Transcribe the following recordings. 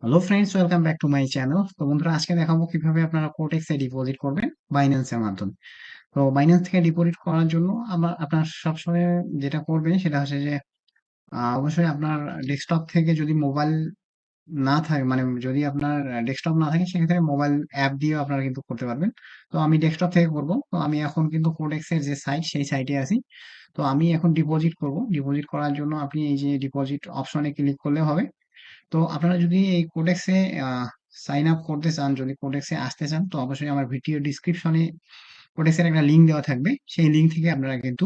Hello friends, welcome back to my channel. তো বন্ধুরা, আজকে দেখাবো কিভাবে আপনারা কোটেক্সে ডিপোজিট করবেন বাইন্যান্সের মাধ্যমে। তো বাইন্যান্স থেকে ডিপোজিট করার জন্য আপনার সবসময় যেটা করবেন সেটা হচ্ছে যে অবশ্যই আপনার ডেস্কটপ থেকে যদি মোবাইল না থাকে, মানে যদি আপনার ডেস্কটপ না থাকে, সেক্ষেত্রে মোবাইল অ্যাপ দিয়েও আপনারা কিন্তু করতে পারবেন। তো আমি ডেস্কটপ থেকে করব। তো আমি এখন কিন্তু কোটেক্সের যে সাইট, সেই সাইটে আছি। তো আমি এখন ডিপোজিট করব। ডিপোজিট করার জন্য আপনি এই যে ডিপোজিট অপশনে ক্লিক করলে হবে। তো আপনারা যদি এই কোডেক্সে সাইন আপ করতে চান, যদি কোডেক্সে আসতে চান, তো অবশ্যই আমার ভিডিও ডিসক্রিপশনে কোডেক্সের একটা লিঙ্ক দেওয়া থাকবে। সেই লিঙ্ক থেকে আপনারা কিন্তু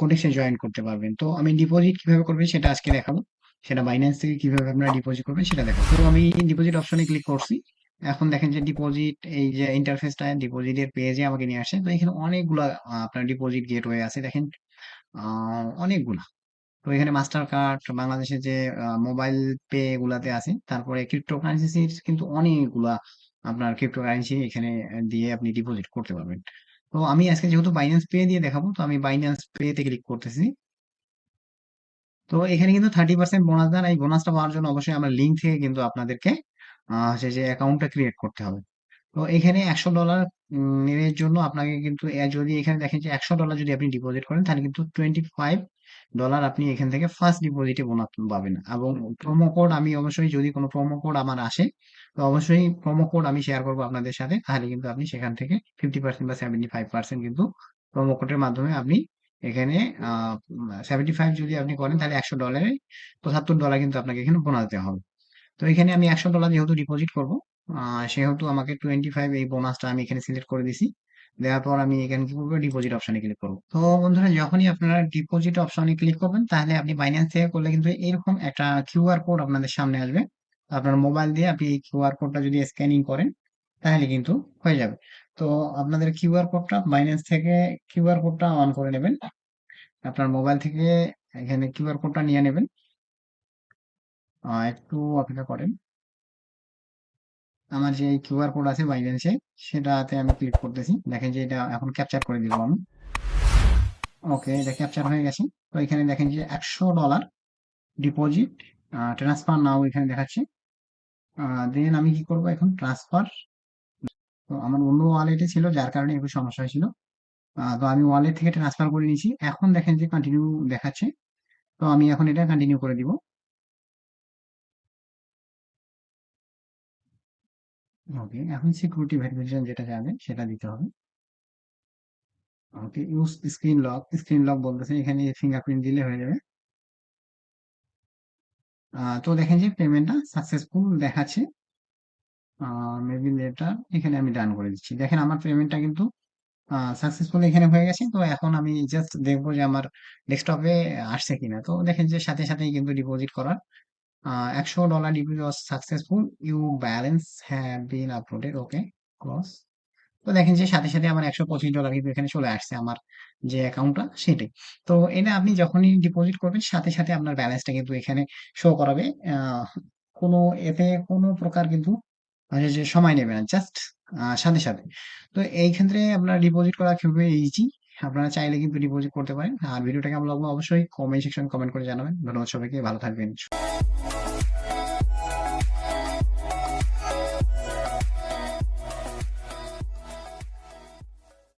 কোডেক্সে জয়েন করতে পারবেন। তো আমি ডিপোজিট কিভাবে করবেন সেটা আজকে দেখাবো। সেটা বাইন্যান্স থেকে কিভাবে আপনারা ডিপোজিট করবেন সেটা দেখাবো। তো আমি ডিপোজিট অপশনে ক্লিক করছি। এখন দেখেন যে ডিপোজিট, এই যে ইন্টারফেসটা ডিপোজিটের পেজে আমাকে নিয়ে আসে। তো এখানে অনেকগুলা আপনার ডিপোজিট গেটওয়ে আছে, দেখেন অনেকগুলা। তো এখানে মাস্টার কার্ড, বাংলাদেশের যে মোবাইল পে গুলাতে আছে, তারপরে ক্রিপ্টোকারেন্সির কিন্তু অনেকগুলা আপনার ক্রিপ্টোকারেন্সি এখানে দিয়ে আপনি ডিপোজিট করতে পারবেন। তো আমি আজকে যেহেতু বাইন্যান্স পে দিয়ে দেখাবো, তো আমি বাইন্যান্স পে তে ক্লিক করতেছি। তো এখানে কিন্তু 30% বোনাস দেন। এই বোনাসটা পাওয়ার জন্য অবশ্যই আমার লিঙ্ক থেকে কিন্তু আপনাদেরকে হচ্ছে যে অ্যাকাউন্টটা ক্রিয়েট করতে হবে। তো এখানে $100 এর জন্য আপনাকে কিন্তু যদি এখানে দেখেন যে $100 যদি আপনি ডিপোজিট করেন, তাহলে কিন্তু $25 আপনি এখান থেকে ফার্স্ট ডিপোজিটে বোনাস পাবেন। এবং প্রোমো কোড, আমি অবশ্যই যদি কোনো প্রোমো কোড আমার আসে, তো অবশ্যই প্রোমো কোড আমি শেয়ার করবো আপনাদের সাথে। তাহলে কিন্তু আপনি সেখান থেকে 50% বা 75% কিন্তু প্রোমো কোডের মাধ্যমে আপনি এখানে 75 যদি আপনি করেন, তাহলে $100 $75 কিন্তু আপনাকে এখানে বোনাস দেওয়া হবে। তো এখানে আমি $100 যেহেতু ডিপোজিট করব, সেহেতু আমাকে 25 এই বোনাসটা আমি এখানে সিলেক্ট করে দিছি। দেওয়ার পর আমি এখানে কি করবো, ডিপোজিট অপশনে ক্লিক করবো। তো বন্ধুরা, যখনই আপনারা ডিপোজিট অপশনে ক্লিক করবেন, তাহলে আপনি বাইন্যান্স থেকে করলে কিন্তু এরকম একটা কিউআর কোড আপনাদের সামনে আসবে। আপনার মোবাইল দিয়ে আপনি এই কিউআর কোডটা যদি স্ক্যানিং করেন, তাহলে কিন্তু হয়ে যাবে। তো আপনাদের কিউআর কোডটা বাইন্যান্স থেকে কিউআর কোডটা অন করে নেবেন। আপনার মোবাইল থেকে এখানে কিউআর কোডটা নিয়ে নেবেন। একটু অপেক্ষা করেন। আমার যে কিউআর কোড আছে বাইন্যান্সে, সেটাতে আমি ক্লিক করতেছি। দেখেন যে এটা এখন ক্যাপচার করে দিব আমি। ওকে, এটা ক্যাপচার হয়ে গেছে। তো এখানে দেখেন যে $100 ডিপোজিট ট্রান্সফার নাও এখানে দেখাচ্ছে। দেন আমি কি করব, এখন ট্রান্সফার। তো আমার অন্য ওয়ালেটে ছিল, যার কারণে একটু সমস্যা হয়েছিল। তো আমি ওয়ালেট থেকে ট্রান্সফার করে নিয়েছি। এখন দেখেন যে কন্টিনিউ দেখাচ্ছে। তো আমি এখন এটা কন্টিনিউ করে দিব। ওকে, এখন সিকিউরিটি ভেরিফিকেশন যেটা যাবে সেটা দিতে হবে। Okay, use screen lock. Screen lock বলতেছে, এখানে ফিঙ্গারপ্রিন্ট দিলে হয়ে যাবে। তো দেখেন যে পেমেন্টটা সাকসেসফুল দেখাচ্ছে। মেবি লেটার, এখানে আমি ডান করে দিচ্ছি। দেখেন আমার পেমেন্টটা কিন্তু সাকসেসফুল এখানে হয়ে গেছে। তো এখন আমি জাস্ট দেখবো যে আমার ডেস্কটপে আসছে কিনা। তো দেখেন যে সাথে সাথেই কিন্তু ডিপোজিট করার $100 deposit successful, you balance have been uploaded. Okay, close. তো দেখেন যে সাথে সাথে আমার $125 কিন্তু এখানে চলে আসছে, আমার যে অ্যাকাউন্টটা সেটাই। তো এটা আপনি যখনই ডিপোজিট করবেন, সাথে সাথে আপনার ব্যালেন্সটা কিন্তু এখানে শো করাবে। আহ, কোনো এতে কোনো প্রকার কিন্তু যে সময় নেবে না, জাস্ট সাথে সাথে। তো এই ক্ষেত্রে আপনার ডিপোজিট করা খুবই ইজি। আপনারা চাইলে কিন্তু ডিপোজিট করতে পারেন। আর ভিডিওটা কেমন লাগলো অবশ্যই কমেন্ট সেকশন কমেন্ট করে জানাবেন। ধন্যবাদ সবাইকে, ভালো থাকবেন।